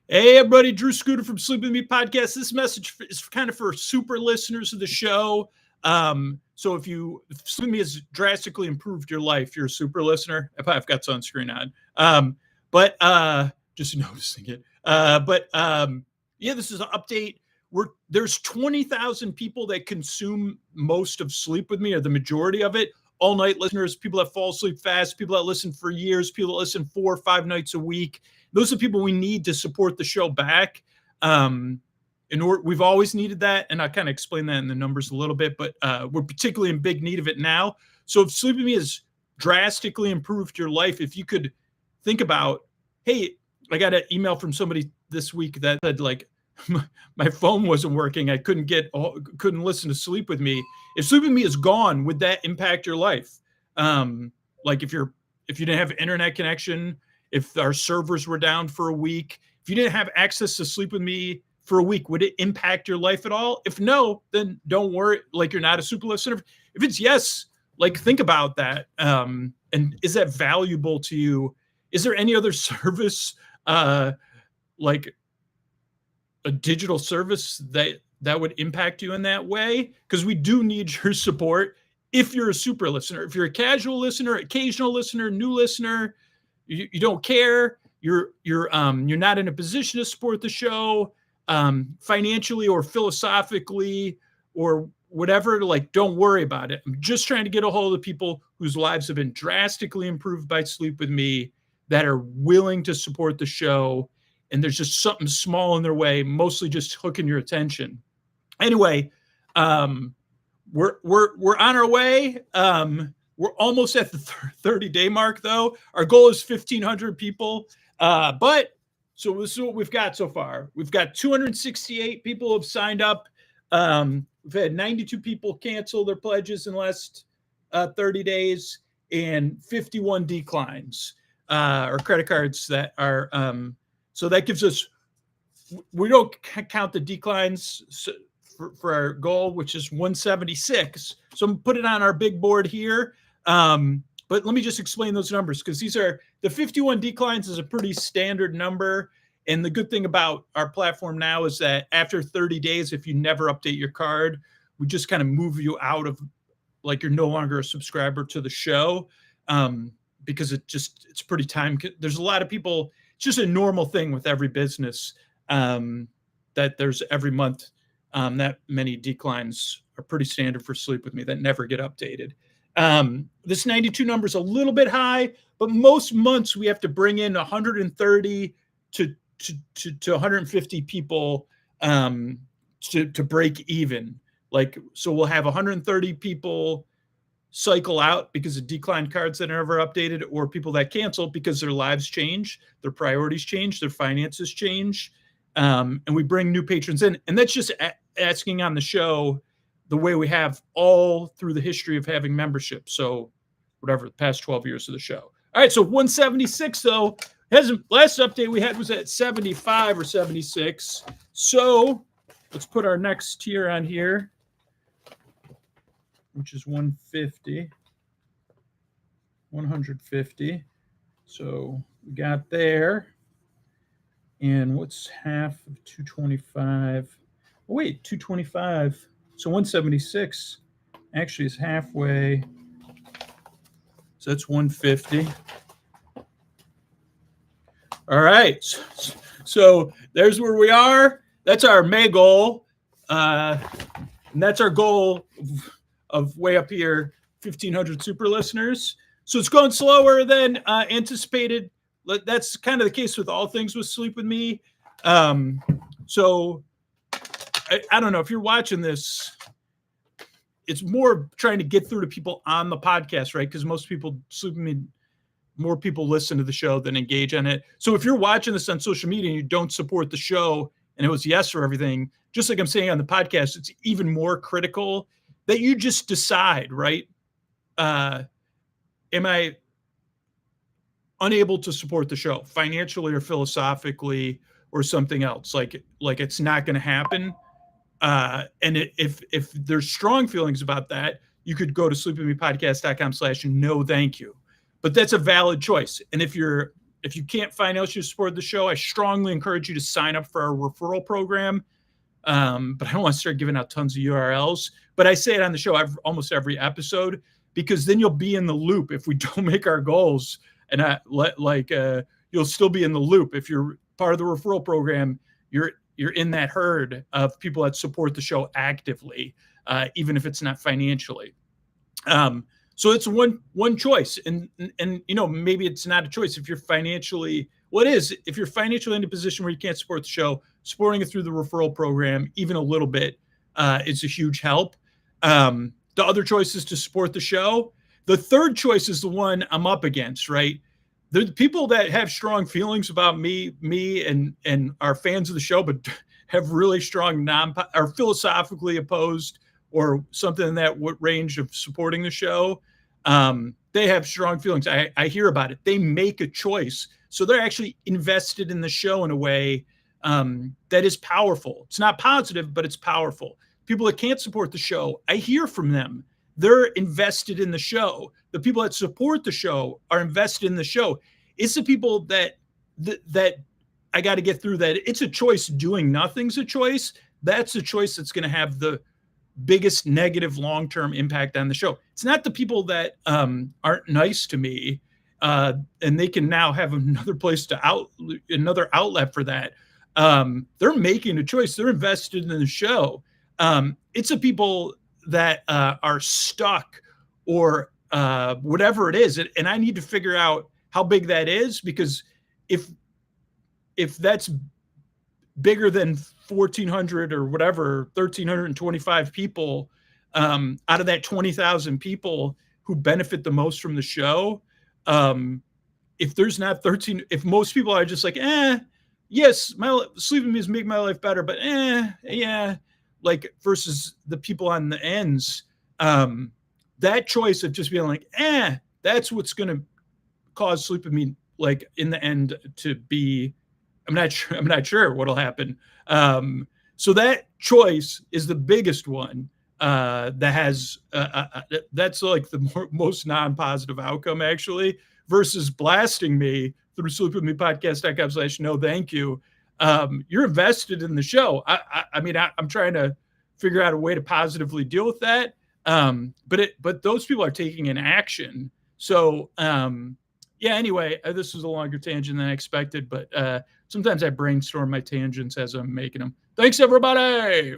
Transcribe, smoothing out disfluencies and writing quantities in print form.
Hey, everybody, Drew Scooter from Sleep With Me podcast. This message is kind of for super listeners of the show. So if Sleep With Me has drastically improved your life, you're a super listener. I've got sunscreen on. But just noticing it. Yeah, this is an update. There's 20,000 people that consume most of Sleep With Me, or the majority of it. All night listeners, people that fall asleep fast, people that listen for years, people that listen 4 or 5 nights a week. Those are people we need to support the show back. We've always needed that, and I'll kind of explain that in the numbers a little bit, but we're particularly in big need of it now. So if Sleep With Me has drastically improved your life, if you could think about, hey, I got an email from somebody this week that said, like, my phone wasn't working. I couldn't listen to Sleep With Me. If Sleep With Me is gone, would that impact your life? Like if you didn't have internet connection, if our servers were down for a week, if you didn't have access to Sleep With Me for a week, would it impact your life at all? If no, then don't worry. Like, you're not a super listener. If it's yes, like, think about that. And is that valuable to you? Is there any other service, like a digital service that would impact you in that way? Because we do need your support. If you're a super listener, if you're a casual listener, occasional listener, new listener, you don't care, you're not in a position to support the show, financially or philosophically or whatever, like, don't worry about it. I'm just trying to get a hold of the people whose lives have been drastically improved by Sleep With Me, that are willing to support the show, and there's just something small in their way, mostly just hooking your attention. Anyway, we're on our way. We're almost at the 30-day mark, though. Our goal is 1,500 people. So this is what we've got so far. We've got 268 people have signed up. We've had 92 people cancel their pledges in the last 30 days, and 51 declines, or credit cards that are. So that gives us. We don't count the declines for our goal, which is 176. So I'm put it on our big board here. But let me just explain those numbers, because the 51 declines is a pretty standard number. And the good thing about our platform now is that after 30 days, if you never update your card, we just kind of move you out of, like, you're no longer a subscriber to the show, because it's pretty time. There's a lot of people. It's just a normal thing with every business, that there's every month, that many declines are pretty standard for Sleep With Me that never get updated. This 92 number is a little bit high, but most months we have to bring in 130 to 150 people to break even. Like, so we'll have 130 people cycle out because of declined cards that are never updated, or people that cancel because their lives change, their priorities change, their finances change, and we bring new patrons in. And that's just asking on the show the way we have all through the history of having membership. So whatever, the past 12 years of the show. All right, so 176, though. Last update we had was at 75 or 76. So let's put our next tier on here, which is 150. So we got there. And what's half of 225? Oh, wait, 225. So 176 actually is halfway. So that's 150. All right. So there's where we are. That's our May goal. And that's our goal of way up here, 1,500 super listeners. So it's going slower than anticipated. That's kind of the case with all things with Sleep With Me. So I don't know if you're watching this, it's more trying to get through to people on the podcast, right? Because most people, Sleep With Me, more people listen to the show than engage on it. So if you're watching this on social media and you don't support the show, and it was yes for everything, just like I'm saying on the podcast, it's even more critical that you just decide, right? Am I unable to support the show financially or philosophically or something else? Like it's not going to happen. And if there's strong feelings about that, you could go to sleepwithmepodcast.com/no thank you. But that's a valid choice. And if you're if you can't financially support the show, I strongly encourage you to sign up for our referral program. But I don't want to start giving out tons of URLs. But I say it on the show almost every episode, because then you'll be in the loop if we don't make our goals. And you'll still be in the loop. If you're part of the referral program, you're in that herd of people that support the show actively, even if it's not financially. So it's one choice, and maybe it's not a choice if you're financially. If you're financially in a position where you can't support the show, supporting it through the referral program, even a little bit, is a huge help. The other choice is to support the show. The third choice is the one I'm up against, right? The people that have strong feelings about me and are fans of the show, but have really strong are philosophically opposed or something in that range of supporting the show. They have strong feelings. I hear about it. They make a choice. So they're actually invested in the show in a way that is powerful. It's not positive, but it's powerful. People that can't support the show, I hear from them. They're invested in the show. The people that support the show are invested in the show. It's the people that I got to get through that. It's a choice. Doing nothing's a choice. That's a choice that's going to have the biggest negative long-term impact on the show. It's not the people that aren't nice to me, and they can now have another place another outlet for that. They're making a choice. They're invested in the show. It's the people that are stuck or whatever it is, and I need to figure out how big that is, because if that's bigger than 1,400 or whatever, 1,325 people out of that 20,000 people who benefit the most from the show. If there's not 13, if most people are just like, yes, sleeping me is making my life better, but yeah, like versus the people on the ends, that choice of just being like, that's what's going to cause Sleep With Me, like in the end, to be. I'm not sure what'll happen. So that choice is the biggest one that has that's like the most non-positive outcome, actually, versus blasting me through sleepwithmepodcast.com/no thank you. You're invested in the show. I'm trying to figure out a way to positively deal with that. But those people are taking an action. So anyway, this was a longer tangent than I expected, but sometimes I brainstorm my tangents as I'm making them. Thanks, everybody.